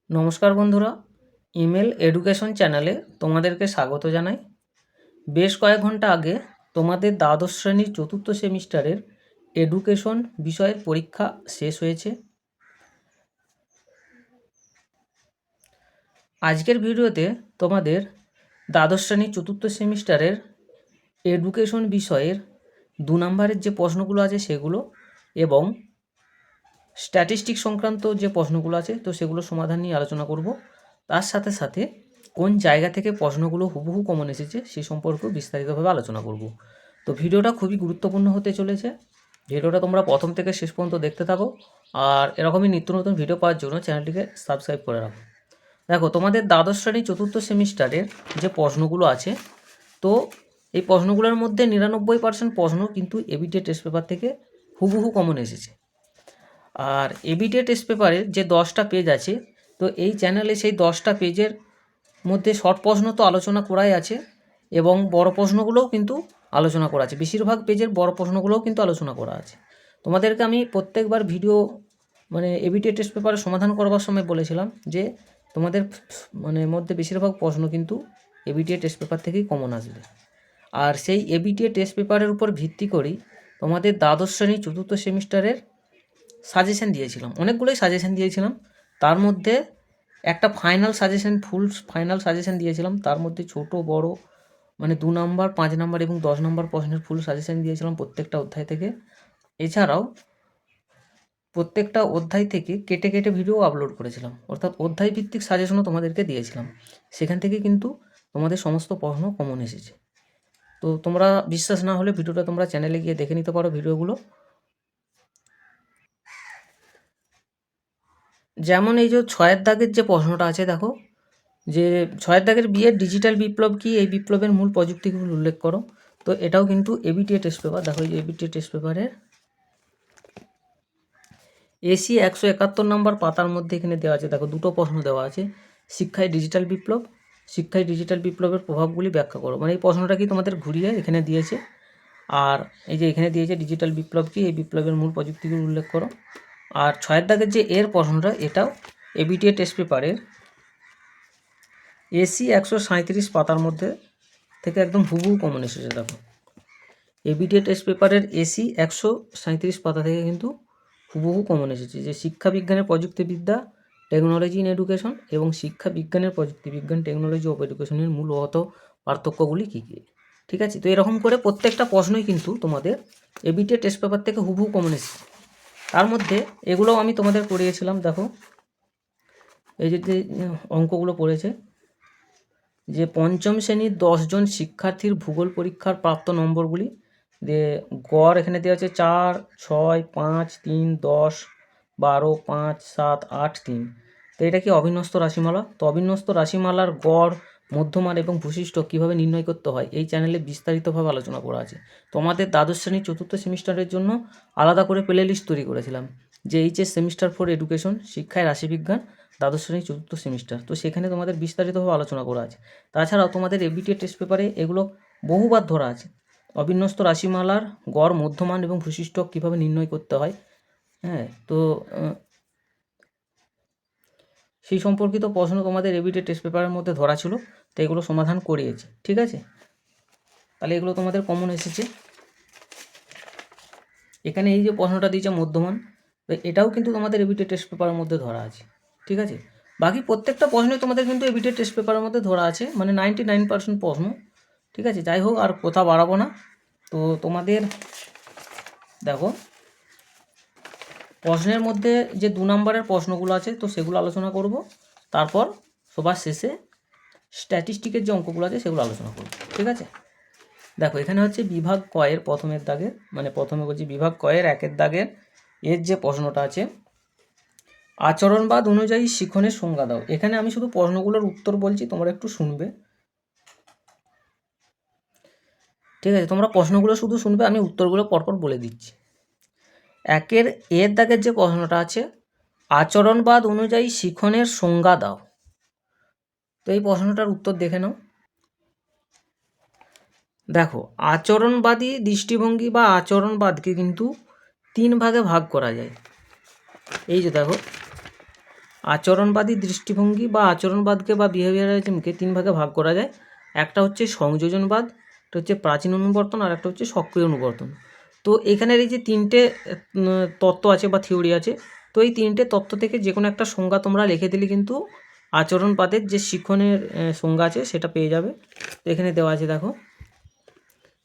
নমস্কার বন্ধুরা, email education চ্যানেলে তোমাদেরকে স্বাগত জানাই। বেশ কয়েক ঘন্টা আগে তোমাদের দ্বাদশ শ্রেণীর চতুর্থ সেমিস্টারের এডুকেশন বিষয়ের পরীক্ষা শেষ হয়েছে। আজকের ভিডিওতে তোমাদের দ্বাদশ শ্রেণীর চতুর্থ সেমিস্টারের এডুকেশন বিষয়ের 2 নম্বরের যে প্রশ্নগুলো আছে সেগুলো এবং স্ট্যাটিস্টিক সংক্রান্ত যে প্রশ্নগুলো আছে তো সেগুলো সমাধান নিয়ে আলোচনা করব। তার সাথে সাথে কোন জায়গা থেকে প্রশ্নগুলো হুবহু কমন এসেছে সে সম্পর্কেও বিস্তারিতভাবে আলোচনা করব। তো ভিডিওটা খুবই গুরুত্বপূর্ণ হতে চলেছে। ভিডিওটা তোমরা প্রথম থেকে শেষ পর্যন্ত দেখতে থাকো, আর এরকমই নিত্য নতুন ভিডিও পাওয়ার জন্য চ্যানেলটিকে সাবস্ক্রাইব করে রাখো। দেখো, তোমাদের দ্বাদশ শ্রেণীর চতুর্থ সেমিস্টারের যে প্রশ্নগুলো আছে, তো এই প্রশ্নগুলোর মধ্যে 99% প্রশ্ন কিন্তু এবিটিএ টেস্ট পেপার থেকে হুবহু কমন এসেছে। আর এবিটিএ টেস্ট পেপারের যে 10টা পেজ আছে, তো এই চ্যানেলে সেই 10টা পেজের মধ্যে শর্ট প্রশ্ন তো আলোচনা করাই আছে এবং বড় প্রশ্নগুলোও কিন্তু আলোচনা করা আছে। বেশিরভাগ পেজের বড় প্রশ্নগুলোও কিন্তু আলোচনা করা আছে। তোমাদেরকে আমি প্রত্যেকবার ভিডিও এবিটিএ টেস্ট পেপারের সমাধান করবার সময় বলেছিলাম যে তোমাদের মধ্যে বেশিরভাগ প্রশ্ন কিন্তু এবিটিএ টেস্ট পেপার থেকেই কমন আসবে। আর সেই এবিটিএ টেস্ট পেপারের উপর ভিত্তি করেই তোমাদের দ্বাদশ শ্রেণী চতুর্থ সেমিস্টারের সাজেশন দিয়েছিলাম, অনেকগুলোই সাজেশন দিয়েছিলাম। তার মধ্যে একটা ফুল ফাইনাল সাজেশন দিয়েছিলাম। তার মধ্যে ছোট বড় 2 নম্বর, 5 নম্বর এবং 10 নম্বর প্রশ্নের ফুল সাজেশন দিয়েছিলাম প্রত্যেকটা অধ্যায় থেকে। এছাড়াও প্রত্যেকটা অধ্যায় থেকে কেটে কেটে ভিডিও আপলোড করেছিলাম, অর্থাৎ অধ্যায় ভিত্তিক সাজেশনও তোমাদেরকে দিয়েছিলাম। সেখান থেকে কিন্তু তোমাদের সমস্ত প্রশ্ন কমন এসেছে। তো তোমরা বিশ্বাস না হলে ভিডিওটা তোমরা চ্যানেলে গিয়ে দেখে নিতে পারো ভিডিওগুলো। যেমন এই যে 6 দাগের যে প্রশ্নটা আছে, দেখো যে 6 দাগের বিয়ের ডিজিটাল বিপ্লব কি, এই বিপ্লবের মূল প্রযুক্তিগুলো উল্লেখ করো। তো এটাও কিন্তু এবিটিএ টেস্ট পেপার। দেখো এই যে এবিটিএ টেস্ট পেপারের এসি 171 নম্বর পাতার মধ্যে এখানে দেওয়া আছে। দেখো দুটো প্রশ্ন দেওয়া আছে, শিক্ষায় ডিজিটাল বিপ্লব, শিক্ষায় ডিজিটাল বিপ্লবের প্রভাবগুলি ব্যাখ্যা করো। এই প্রশ্নটা কি তোমাদের ঘুরিয়ে এখানে দিয়েছে। আর এই যে এখানে দিয়েছে ডিজিটাল বিপ্লব কি, এই বিপ্লবের মূল প্রযুক্তিগুলো উল্লেখ করো। আর 6 দাগের যে এর প্রশ্নটা, এটাও এবিটিএ টেস্ট পেপারের এসি 137 পাতার মধ্যে থেকে একদম হুবহু কমন এসেছে। দেখো এবিটিএ টেস্ট পেপারের এসি 137 পাতা থেকে কিন্তু হুবহু কমন এসেছে যে শিক্ষা বিজ্ঞানের প্রযুক্তিবিদ্যা, টেকনোলজি ইন এডুকেশন এবং শিক্ষা বিজ্ঞানের প্রযুক্তিবিজ্ঞান, টেকনোলজি অফ এডুকেশনের মূলগত পার্থক্যগুলি কী কী। ঠিক আছে, তো এরকম করে প্রত্যেকটা প্রশ্নই কিন্তু তোমাদের এবিটিএ টেস্ট পেপার থেকে হুবহু কমন এসেছে। তার মধ্যে এগুলোও আমি তোমাদের পড়িয়েছিলাম। দেখো এই যে অঙ্কগুলো পড়েছে যে পঞ্চম শ্রেণীর 10 জন শিক্ষার্থীর ভূগোল পরীক্ষার প্রাপ্ত নম্বরগুলি দিয়ে গড় এখানে দেওয়া আছে 4, 6, 5, 3, 10, 12, 5, 7, 8, 3। তো এটা কি অবিন্যস্ত রাশিমালা। তো অবিন্যস্ত রাশিমালার গড়, মধ্যমান এবং ভূশিষ্ঠ কীভাবে নির্ণয় করতে হয় এই চ্যানেলে বিস্তারিতভাবে আলোচনা করা আছে। তোমাদের দ্বাদশ শ্রেণীর চতুর্থ সেমিস্টারের জন্য আলাদা করে প্লে লিস্ট তৈরি করেছিলাম যে এইচএস সেমিস্টার 4 এডুকেশন, শিক্ষায় রাশিবিজ্ঞান, দ্বাদশ শ্রেণীর চতুর্থ সেমিস্টার। তো সেখানে তোমাদের বিস্তারিতভাবে আলোচনা করা আছে। তাছাড়াও তোমাদের এবিটিএ টেস্ট পেপারে এগুলো বহুবার ধরা আছে। অবিন্যস্ত রাশিমালার গড়, মধ্যমান এবং ভূশিষ্ঠ কীভাবে নির্ণয় করতে হয়, হ্যাঁ, তো সেই সম্পর্কিত প্রশ্ন তোমাদের এবিটিএ টেস্ট পেপারের মধ্যে ধরা ছিল। তো এগুলো সমাধান করিয়েছে। ঠিক আছে, তাহলে এগুলো তোমাদের কমন এসেছে। এখানে এই যে প্রশ্নটা দিয়েছে মধ্যমান, তো এটাও কিন্তু তোমাদের এবিটিএ টেস্ট পেপারের মধ্যে ধরা আছে। ঠিক আছে, বাকি প্রত্যেকটা প্রশ্নই তোমাদের কিন্তু এবিটিএ টেস্ট পেপারের মধ্যে ধরা আছে, 99% প্রশ্ন। ঠিক আছে, যাই হোক আর কথা বাড়াবো না। তো তোমাদের দেখো প্রশ্নের মধ্যে যে 2 নম্বরের প্রশ্নগুলো আছে তো সেগুলো আলোচনা করব। তারপর সবার শেষে স্ট্যাটিস্টিকের যে অঙ্কগুলো আছে সেগুলো আলোচনা করব। ঠিক আছে, দেখো এখানে হচ্ছে বিভাগ কয়ের প্রথমের দাগের, প্রথমে বলছি বিভাগ কয়ের 1 দাগের এর যে প্রশ্নটা আছে, আচরণবাদ অনুযায়ী শিখনের সংজ্ঞা দাও। এখানে আমি শুধু প্রশ্নগুলোর উত্তর বলছি, তোমরা একটু শুনবে। ঠিক আছে, তোমরা প্রশ্নগুলো শুধু শুনবে, আমি উত্তরগুলো পরপর বলে দিচ্ছি। 1 দাগের যে প্রশ্নটা আছে, আচরণবাদ অনুযায়ী শিখনের সংজ্ঞা দাও। তো এই প্রশ্নটার উত্তর দেখে নাও। দেখো আচরণবাদী দৃষ্টিভঙ্গি বা আচরণবাদকে কিন্তু 3 ভাগে ভাগ করা যায়। এই যে দেখো আচরণবাদী দৃষ্টিভঙ্গি বা আচরণবাদকে বা বিহেভিয়ারিজমকে 3 ভাগে ভাগ করা যায়। একটা হচ্ছে সংযোজনবাদ, একটা হচ্ছে প্রাচীন অনুবর্তন, আর একটা হচ্ছে সক্রিয় অনুবর্তন। তো এখানের এই যে 3টে তত্ত্ব আছে বা থিওরি আছে, তো এই 3টে তত্ত্ব থেকে যে কোনো একটা সংজ্ঞা তোমরা লিখে দিলে কিন্তু আচরণবাদের যে শিখনের সংজ্ঞা আছে সেটা পেয়ে যাবে। তো এখানে দেওয়া আছে দেখো,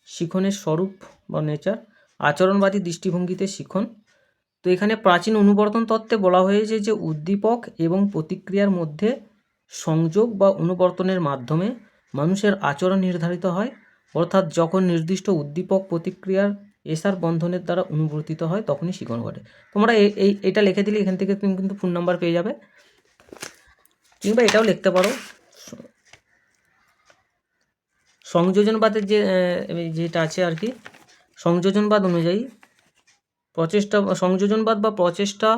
শিখনের স্বরূপ বা নেচার, আচরণবাদী দৃষ্টিভঙ্গিতে শিখন। তো এখানে প্রাচীন অনুবর্তন তত্ত্বে বলা হয়েছে যে উদ্দীপক এবং প্রতিক্রিয়ার মধ্যে সংযোগ বা অনুবর্তনের মাধ্যমে মানুষের আচরণ নির্ধারিত হয়, অর্থাৎ যখন নির্দিষ্ট উদ্দীপক প্রতিক্রিয়ার এসার বন্ধনের দ্বারা অনুবর্তিত হয় তখনই শিখন ঘটে। তোমরা এটা লিখে দিলে এখান থেকে তুমি কিন্তু ফোন নাম্বার পেয়ে যাবে, কিংবা এটাও লিখতে পারো। সংযোজনবাদের যেটা আছে আর কি, সংযোজনবাদ অনুযায়ী সংযোজনবাদ বা প্রচেষ্টা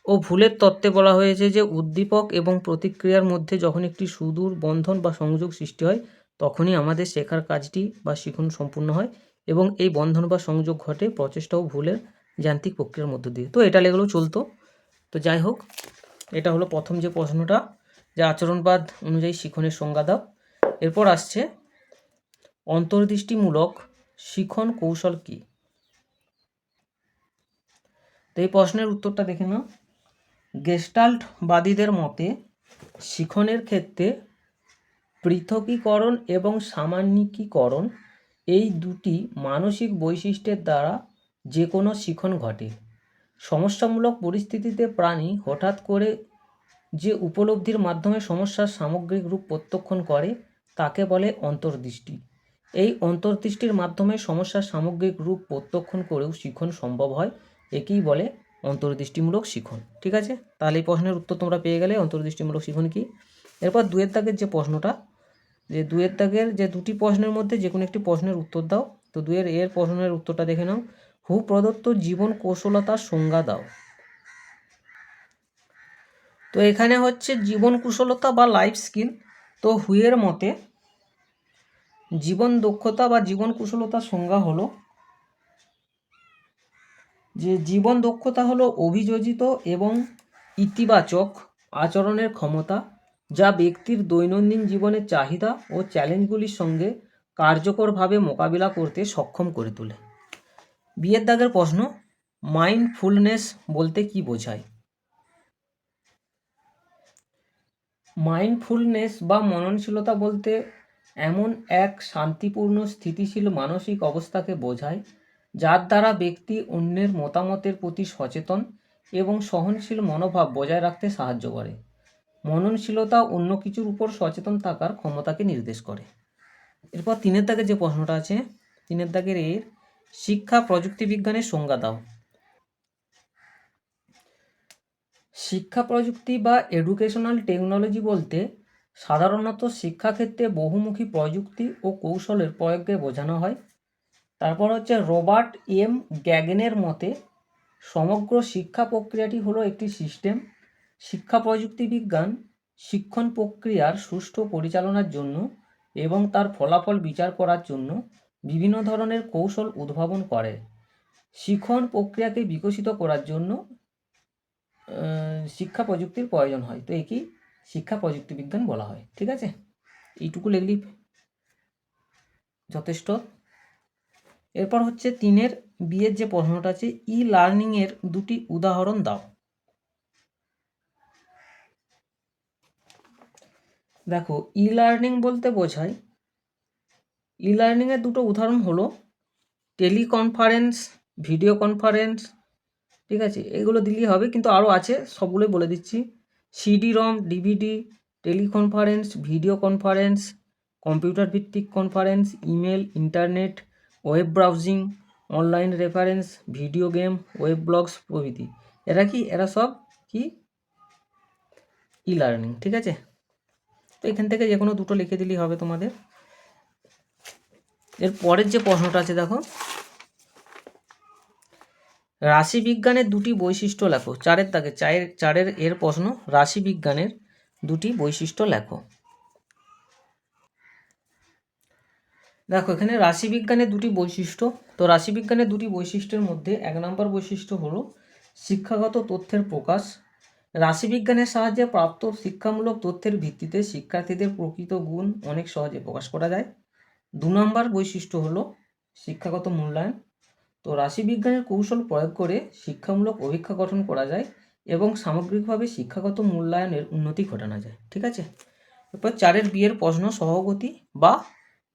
ও ভুলের তত্ত্বে বলা হয়েছে যে উদ্দীপক এবং প্রতিক্রিয়ার মধ্যে যখন একটি সুদূর বন্ধন বা সংযোগ সৃষ্টি হয় তখনই আমাদের শেখার কাজটি বা শিখন সম্পূর্ণ হয়, এবং এই বন্ধন বা সংযোগ ঘটে প্রচেষ্টা ও ভুলের যান্ত্রিক প্রক্রিয়ার মধ্য দিয়ে। তো এটা লেগেলেও চলতো। তো যাই হোক, এটা হলো প্রথম যে প্রশ্নটা, যে আচরণবাদ অনুযায়ী শিখনের সংজ্ঞা দাও। এরপর আসছে অন্তর্দৃষ্টিমূলক শিখন কৌশল কী। তো এই প্রশ্নের উত্তরটা দেখে নাও। গেস্টাল্টবাদীদের মতে শিখনের ক্ষেত্রে পৃথকীকরণ এবং সামান্যীকরণ এই দুটি মানসিক বৈশিষ্ট্যের দ্বারা যে কোনো শিখন ঘটে। সমস্যামূলক পরিস্থিতিতে প্রাণী হঠাৎ করে যে উপলব্ধির মাধ্যমে সমস্যার সামগ্রিক রূপ প্রত্যক্ষণ করে তাকে বলে অন্তর্দৃষ্টি। এই অন্তর্দৃষ্টির মাধ্যমে সমস্যার সামগ্রিক রূপ প্রত্যক্ষণ করেও শিখন সম্ভব হয়, একেই বলে অন্তর্দৃষ্টিমূলক শিখন। ঠিক আছে, তাহলে এই প্রশ্নের উত্তর তোমরা পেয়ে গেলে অন্তর্দৃষ্টিমূলক শিখন কি। এরপর 2 দাগের যে প্রশ্নটা, যে 2 দাগের যে দুটি প্রশ্নের মধ্যে যে কোনো একটি প্রশ্নের উত্তর দাও। তো 2 এর প্রশ্নের উত্তরটা দেখে নাও। হু প্রদত্ত জীবন কৌশলতার সংজ্ঞা দাও। তো এখানে হচ্ছে জীবন কুশলতা বা লাইফ স্কিল। তো হুয়ের মতে জীবন দক্ষতা বা জীবন কুশলতার সংজ্ঞা হলো যে জীবন দক্ষতা হলো অভিযোজিত এবং ইতিবাচক আচরণের ক্ষমতা, যা ব্যক্তির দৈনন্দিন জীবনের চাহিদা ও চ্যালেঞ্জগুলির সঙ্গে কার্যকরভাবে মোকাবিলা করতে সক্ষম করে তোলে। বিয়ের দাগের প্রশ্ন, মাইন্ডফুলনেস বলতে কি বোঝায়। মাইন্ডফুলনেস বা মননশীলতা বলতে এমন এক শান্তিপূর্ণ স্থিতিশীল মানসিক অবস্থাকে বোঝায় যার দ্বারা ব্যক্তি অন্যের মতামতের প্রতি সচেতন এবং সহনশীল মনোভাব বজায় রাখতে সাহায্য করে। মননশীলতা অন্য কিছুর উপর সচেতন থাকার ক্ষমতাকে নির্দেশ করে। এরপর 3 দাগের যে প্রশ্নটা আছে, 3 দাগের এর শিক্ষা প্রযুক্তিবিজ্ঞানের সংজ্ঞা দাও। শিক্ষা প্রযুক্তি বা এডুকেশনাল টেকনোলজি বলতে সাধারণত শিক্ষাক্ষেত্রে বহুমুখী প্রযুক্তি ও কৌশলের প্রয়োগকে বোঝানো হয়। তারপর হচ্ছে রবার্ট এম গ্যাগনের মতে সমগ্র শিক্ষা প্রক্রিয়াটি হলো একটি সিস্টেম। শিক্ষা প্রযুক্তি বিজ্ঞান শিক্ষণ প্রক্রিয়ার সুষ্ঠু পরিচালনার জন্য এবং তার ফলাফল বিচার করার জন্য বিভিন্ন ধরনের কৌশল উদ্ভাবন করে। শিক্ষণ প্রক্রিয়াকে বিকশিত করার জন্য শিক্ষা প্রযুক্তির প্রয়োজন হয়। তো একেই শিক্ষা প্রযুক্তি বিজ্ঞান বলা হয়। ঠিক আছে, এইটুকু লিখলেই যথেষ্ট। এরপর হচ্ছে 3 বিয়ের যে প্রশ্নটা আছে, ই লার্নিংয়ের দুটি উদাহরণ দাও। দেখো, ই লার্নিং বলতে বোঝায়, ই লার্নিংয়ের দুটো উদাহরণ হলো টেলিকনফারেন্স, ভিডিও কনফারেন্স। ঠিক আছে, এগুলো দিলেই হবে, কিন্তু আরও আছে, সবগুলোই বলে দিচ্ছি। CD ROM, DVD, teleconference, video conference, computer ভিত্তিক conference, email, internet, web browsing, online reference, video game, web blogs প্রভৃতি। এরা সব কি ই লার্নিং। ঠিক আছে, তো এখান থেকে যে কোনো দুটো লিখে দিলেই হবে তোমাদের। এর পরের যে প্রশ্নটা আছে দেখো, রাশিবিজ্ঞানের দুটি বৈশিষ্ট্য লেখো। 4 দাগে 4 এর প্রশ্ন, রাশিবিজ্ঞানের দুটি বৈশিষ্ট্য লেখো। দেখো, এখানে রাশিবিজ্ঞানের দুটি বৈশিষ্ট্য। তো রাশিবিজ্ঞানের দুটি বৈশিষ্ট্যের মধ্যে 1 নম্বর বৈশিষ্ট্য হলো শিক্ষাগত তথ্যের প্রকাশ। রাশিবিজ্ঞানের সাহায্যে প্রাপ্ত শিক্ষামূলক তথ্যের ভিত্তিতে শিক্ষার্থীদের প্রকৃত গুণ অনেক সহজে প্রকাশ করা যায়। 2 নম্বর বৈশিষ্ট্য হলো শিক্ষাগত মূল্যায়ন। তো রাশিবিজ্ঞানের কৌশল প্রয়োগ করে শিক্ষামূলক অভিক্ষা গঠন করা যায় এবং সামগ্রিকভাবে শিক্ষাগত মূল্যায়নের উন্নতি ঘটানো যায়। ঠিক আছে, এরপর 4 বিয়ের প্রশ্ন, সহগতি বা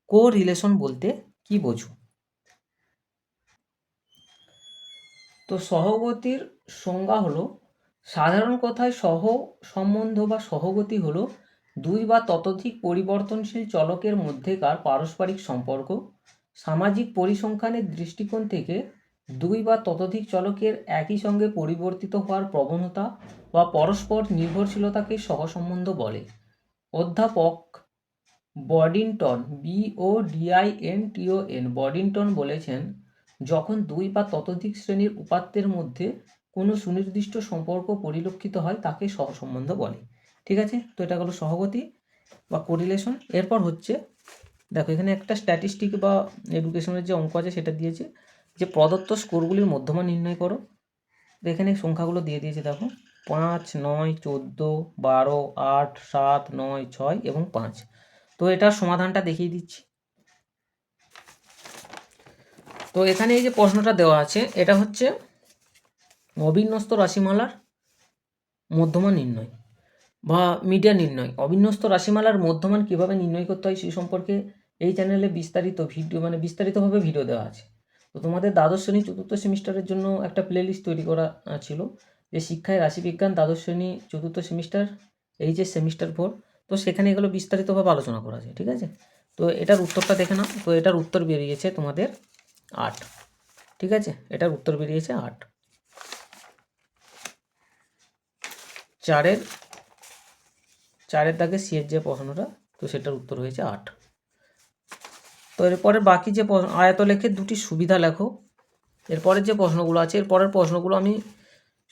কো রিলেশন বলতে কি বোঝো? তো সহগতির সংজ্ঞা হলো, সাধারণ কথায় সহ সম্বন্ধ বা সহগতি হলো দুই বা ততোধিক পরিবর্তনশীল চলকের মধ্যেকার পারস্পরিক সম্পর্ক। সামাজিক পরিসংখ্যানের দৃষ্টিকোণ থেকে দুই বা ততোধিক চলকের একই সঙ্গে পরিবর্তিত হওয়ার প্রবণতা বা পরস্পর নির্ভরশীলতাকে সহসম্বন্ধ বলে। অধ্যাপক বডিংটন বডিংটন বলেছেন, যখন দুই বা ততোধিক শ্রেণীর উপাত্তের মধ্যে কোনো সুনির্দিষ্ট সম্পর্ক পরিলক্ষিত হয় তাকে সহসম্বন্ধ বলে। ঠিক আছে, তো এটা হলো সহগতি বা কোরিলেশন। এরপর হচ্ছে, দেখো এখানে একটা স্ট্যাটিস্টিক বা এডুকেশনের যে অঙ্ক আছে সেটা দিয়েছে, যে প্রদত্ত স্কোরগুলির মধ্যমান নির্ণয় করো। এখানে সংখ্যাগুলো দিয়ে দিয়েছে, দেখো 5, 9, 14, 12, 8, 7, 9, 6 এবং 5। তো এটার সমাধানটা দেখিয়ে দিচ্ছি। তো এখানে এই যে প্রশ্নটা দেওয়া আছে, এটা হচ্ছে অবিন্যস্ত রাশিমালার মধ্যমান নির্ণয় বা মিডিয়ান নির্ণয়। অবিন্যস্ত রাশিমালার মধ্যমান কিভাবে নির্ণয় করতে হয় সেই সম্পর্কে এই চ্যানেলে বিস্তারিতভাবে ভিডিও দেওয়া আছে। তো তোমাদের দ্বাদশ শ্রেণী চতুর্থ সেমিস্টারের জন্য একটা প্লেলিস্ট তৈরি করা ছিল, যে শিক্ষায় রাশিবিজ্ঞান দ্বাদশ শ্রেণী চতুর্থ সেমিস্টার, এই যে সেমিস্টার 4। তো সেখানে এগুলো বিস্তারিতভাবে আলোচনা করা আছে। ঠিক আছে, তো এটার উত্তরটা দেখে নাও। তো এটার উত্তর বেরিয়েছে তোমাদের 8। ঠিক আছে, এটার উত্তর বেরিয়েছে 8। 4-এর দাগে সিয়ের যে প্রশ্নটা, তো সেটার উত্তর হয়েছে 8। তো এরপরে বাকি যে আয়তলেখের দুটি সুবিধা লেখো। এরপরের যে প্রশ্নগুলো আছে, এরপরের প্রশ্নগুলো আমি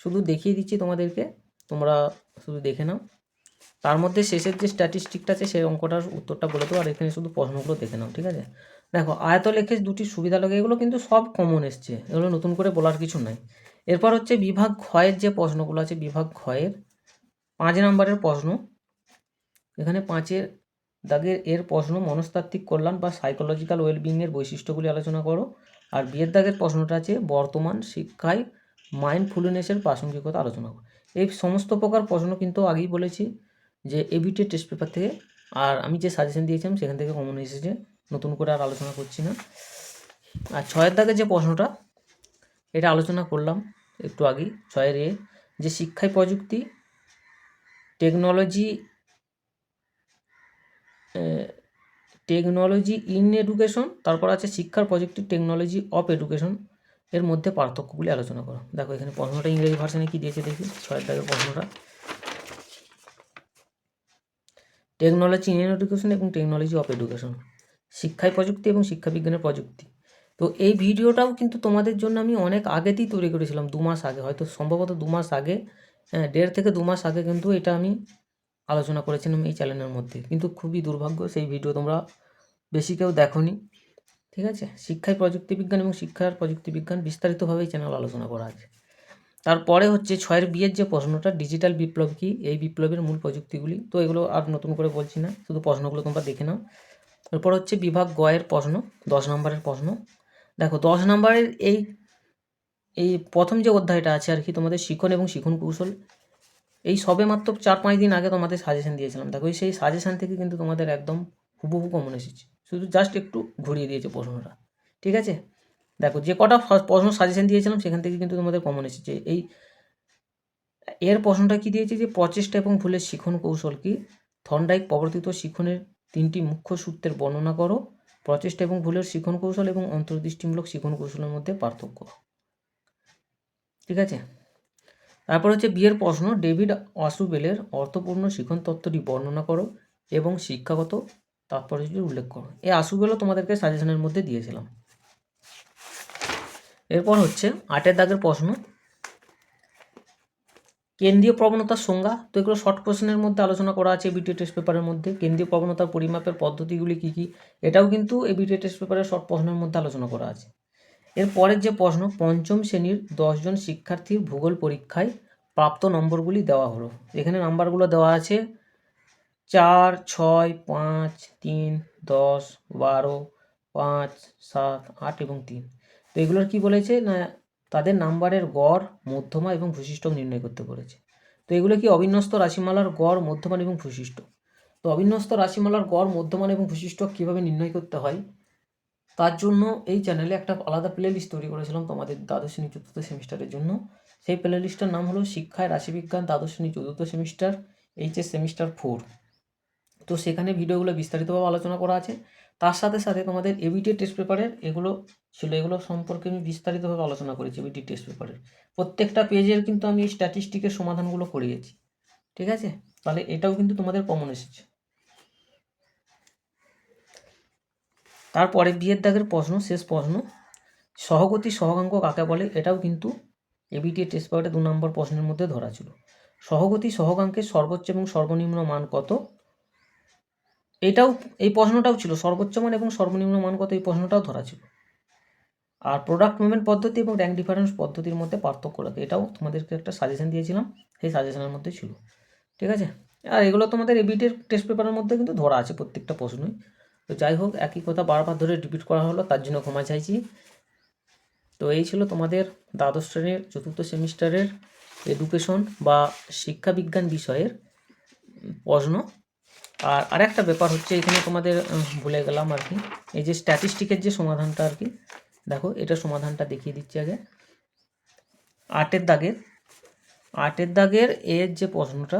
শুধু দেখিয়ে দিচ্ছি তোমাদেরকে, তোমরা শুধু দেখে নাও। তার মধ্যে শেষের যে স্ট্যাটিস্টিকটা আছে সেই অঙ্কটার উত্তরটা বলে দেবো, আর এখানে শুধু প্রশ্নগুলো দেখে নাও। ঠিক আছে, দেখো আয়তলেখের দুটি সুবিধা লেখো, এগুলো কিন্তু সব কমন এসছে, এগুলো নতুন করে বলার কিছু নাই। এরপর হচ্ছে বিভাগ ক্ষয়ের যে প্রশ্নগুলো আছে, বিভাগ ক্ষয়ের 5 নম্বরের প্রশ্ন। এখানে 5-এর দাগের এর প্রশ্ন, মনস্তাত্ত্বিক কল্যাণ বা সাইকোলজিক্যাল ওয়েলবিংয়ের বৈশিষ্ট্যগুলি আলোচনা করো। আর বিয়ের দাগের প্রশ্নটা আছে বর্তমান শিক্ষায় মাইন্ডফুলনেসের প্রাসঙ্গিকতা আলোচনা করো। এই সমস্ত প্রকার প্রশ্ন কিন্তু আগেই বলেছি যে এবিটি টেস্ট পেপার থেকে, আর আমি যে সাজেশন দিয়েছিলাম সেখান থেকে কমন এসেছে, নতুন করে আর আলোচনা করছি না। আর 6-এর দাগের যে প্রশ্নটা, এটা আলোচনা করলাম একটু আগেই। 6-এর যে শিক্ষায় প্রযুক্তি, টেকনোলজি ইন এডুকেশন, তারপর আছে শিক্ষার প্রযুক্তি টেকনোলজি অফ এডুকেশন, এর মধ্যে পার্থক্যগুলি আলোচনা করো। দেখো এখানে প্রশ্নটা ইংরেজি ভার্সনে কি দিয়েছে দেখি, 6-এর দাগের প্রশ্নটা, টেকনোলজি ইন এডুকেশন এবং টেকনোলজি অফ এডুকেশন, শিক্ষায় প্রযুক্তি এবং শিক্ষাবিজ্ঞানের প্রযুক্তি। তো এই ভিডিওটাও কিন্তু তোমাদের জন্য আমি অনেক আগেতেই তৈরি করেছিলাম, 2 মাস আগে, হয়তো সম্ভবত 2 মাস আগে, 1.5 থেকে 2 মাস আগে কিন্তু এটা আমি আলোচনা করেছিলাম এই চ্যানেলের মধ্যে। কিন্তু খুবই দুর্ভাগ্য, সেই ভিডিও তোমরা বেশি কেউ দেখোনি। ঠিক আছে, শিক্ষায় প্রযুক্তিবিজ্ঞান এবং শিক্ষার প্রযুক্তিবিজ্ঞান বিস্তারিতভাবে এই চ্যানেল আলোচনা করা আছে। তারপরে হচ্ছে 6-এর বিয়ের যে প্রশ্নটা, ডিজিটাল বিপ্লব কি, এই বিপ্লবের মূল প্রযুক্তিগুলি। তো এগুলো আর নতুন করে বলছি না, শুধু প্রশ্নগুলো তোমরা দেখে নাও। এরপর হচ্ছে বিভাগ গয়ের প্রশ্ন, 10 নম্বরের প্রশ্ন। দেখো 10 নম্বরের এই প্রথম যে অধ্যায়টা আছে আর কি, তোমাদের শিখন এবং শিখন কৌশল, এই সবে মাত্র 4-5 দিন আগে তোমাদের সাজেশন দিয়েছিলাম। দেখো সেই সাজেশন থেকে কিন্তু তোমাদের একদম হুবহু কমন এসেছে, শুধু জাস্ট একটু ঘুরিয়ে দিয়েছে প্রশ্নটা। ঠিক আছে, দেখো যে কটা প্রশ্ন সাজেশন দিয়েছিলাম সেখান থেকে কিন্তু তোমাদের কমন এসেছে। এর প্রশ্নটা কি দিয়েছে, যে প্রচেষ্টা এবং ভুলের শিখন কৌশল কি, থর্নডাইক প্রবর্তিত শিখনের 3টি মুখ্য সূত্রের বর্ণনা করো, প্রচেষ্টা এবং ভুলের শিখন কৌশল এবং অন্তর্দৃষ্টিমূলক শিখন কৌশলের মধ্যে পার্থক্য। ঠিক আছে, তারপর হচ্ছে বিয়ের প্রশ্ন, ডেভিড অসুবেলের অর্থপূর্ণ শিখন তত্ত্বটি বর্ণনা করো এবং শিক্ষাগত তাৎপর্যটি উল্লেখ করো। এই আসুবেলও তোমাদেরকে সাজেশনের মধ্যে দিয়েছিলাম। এরপর হচ্ছে 8-এর দাগের প্রশ্ন, কেন্দ্রীয় প্রবণতার সংজ্ঞা। তো এগুলো শর্ট কোশ্চেনের মধ্যে আলোচনা করা আছে এবিটি টেস্ট পেপারের মধ্যে। কেন্দ্রীয় প্রবণতার পরিমাপের পদ্ধতিগুলি কী কী, এটাও কিন্তু এবিটি টেস্ট পেপারের শর্ট প্রশ্নের মধ্যে আলোচনা করা আছে। এর পরের যে প্রশ্ন, পঞ্চম শ্রেণীর 10 জন শিক্ষার্থীর ভূগোল পরীক্ষায় প্রাপ্ত নম্বরগুলি দেওয়া হলো। এখানে নাম্বারগুলো দেওয়া আছে 4, 6, 5, 3, 10, 12, 5, 7, 8 এবং 3। তো এগুলোর কি বলেছে না, তাদের নাম্বারের গড়, মধ্যমা এবং ভূশিষ্ঠক নির্ণয় করতে বলেছে। তো এগুলো কি অবিন্যস্ত রাশিমালার গড়, মধ্যমান এবং ভূশিষ্ঠ। তো অবিন্যস্ত রাশিমালার গড়, মধ্যমান এবং ভূশিষ্ঠক কীভাবে নির্ণয় করতে হয় তার জন্য এই চ্যানেলে একটা আলাদা প্লেলিস্ট তৈরি করেছিলাম তোমাদের দ্বাদশ শ্রেণী চতুর্থ সেমিস্টারের জন্য। সেই প্লেলিস্টটার নাম হলো শিক্ষায় রাশিবিজ্ঞান দ্বাদশ শ্রেণী চতুর্থ সেমিস্টার এইচএস সেমিস্টার 4। তো সেখানে ভিডিওগুলো বিস্তারিতভাবে আলোচনা করা আছে। তার সাথে সাথে তোমাদের এবিটি টেস্ট পেপারের এগুলো ছিল, এগুলো সম্পর্কে আমি বিস্তারিতভাবে আলোচনা করেছি। এবিটি টেস্ট পেপারের প্রত্যেকটা পেজের কিন্তু আমি স্ট্যাটিস্টিকের সমাধানগুলো করিয়েছি, ঠিক আছে। তাহলে এটাও কিন্তু তোমাদের কমন এসেছে। তারপরে বিয়ের দাগের প্রশ্ন, শেষ প্রশ্ন, সহগতি সহগাঙ্ক কাকে বলে, এটাও কিন্তু এবিটি টেস্ট পেপারে 2 নম্বর প্রশ্নের মধ্যে ধরা ছিল। সহগতি সহগাঙ্কের সর্বোচ্চ এবং সর্বনিম্ন মান কত, এই প্রশ্নটাও ছিল। সর্বোচ্চ মান এবং সর্বনিম্ন মান কত, এই প্রশ্নটাও ধরা ছিল। আর প্রোডাক্ট মুভমেন্ট পদ্ধতি এবং র্যাঙ্ক ডিফারেন্স পদ্ধতির মধ্যে পার্থক্য রাখে, এটাও তোমাদেরকে একটা সাজেশন দিয়েছিলাম, সেই সাজেশনের মধ্যে ছিল, ঠিক আছে। আর এগুলো তোমাদের এবিটির টেস্ট পেপারের মধ্যে কিন্তু ধরা আছে প্রত্যেকটা প্রশ্নই। তো যাই হোক, একই কথা বারবার ধরে রিপিট করা হলো, তার জন্য ক্ষমা চাইছি। তো এই ছিল তোমাদের দ্বাদশ শ্রেণীর চতুর্থ সেমিস্টারের এডুকেশন বা শিক্ষা বিজ্ঞান বিষয়ের প্রশ্ন। আর আরেকটা ব্যাপার হচ্ছে, এখানে তোমাদের ভুলে গেলাম আর কি, এই যে স্ট্যাটিস্টিকের যে সমাধানটা আর কি, দেখো এটা সমাধানটা দেখিয়ে দিচ্ছি আগে। 8 দাগের এর যে প্রশ্নটা,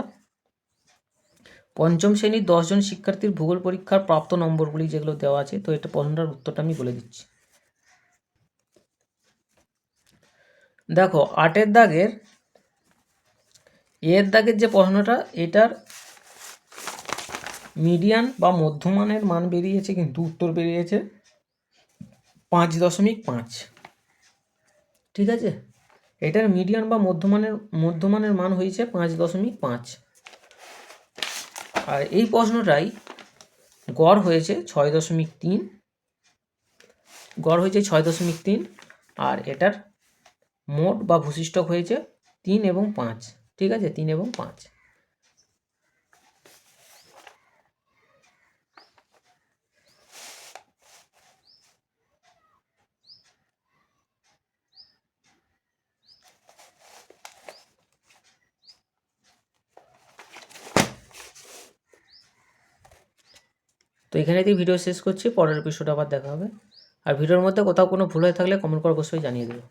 পঞ্চম শ্রেণীর 10 জন শিক্ষার্থীর ভূগোল পরীক্ষার প্রাপ্ত নম্বরগুলি যেগুলো দেওয়া আছে, তো এটা প্রশ্নটার উত্তরটা আমি বলে দিচ্ছি। দেখো 8 দাগের যে প্রশ্নটা, এটার মিডিয়ান বা মধ্যমানের মান বেরিয়েছে, কিন্তু উত্তর বেরিয়েছে 5.5। ঠিক আছে, এটার মিডিয়ান বা মধ্যমানের মান হয়েছে 5.5। আর এই প্রশ্নটাই গড় হয়েছে 6.3, আর এটার মোট বা ভূশিষ্ঠক হয়েছে 3 এবং 5। ঠিক আছে, 3 এবং 5। তো এখানেতেই ভিডিও শেষ করছি, পরের এপিসোডে আবার দেখা হবে। আর ভিডিওর মধ্যে কোথাও কোনো ভুল হয়ে থাকলে কমেন্ট করে অবশ্যই জানিয়ে দেবো।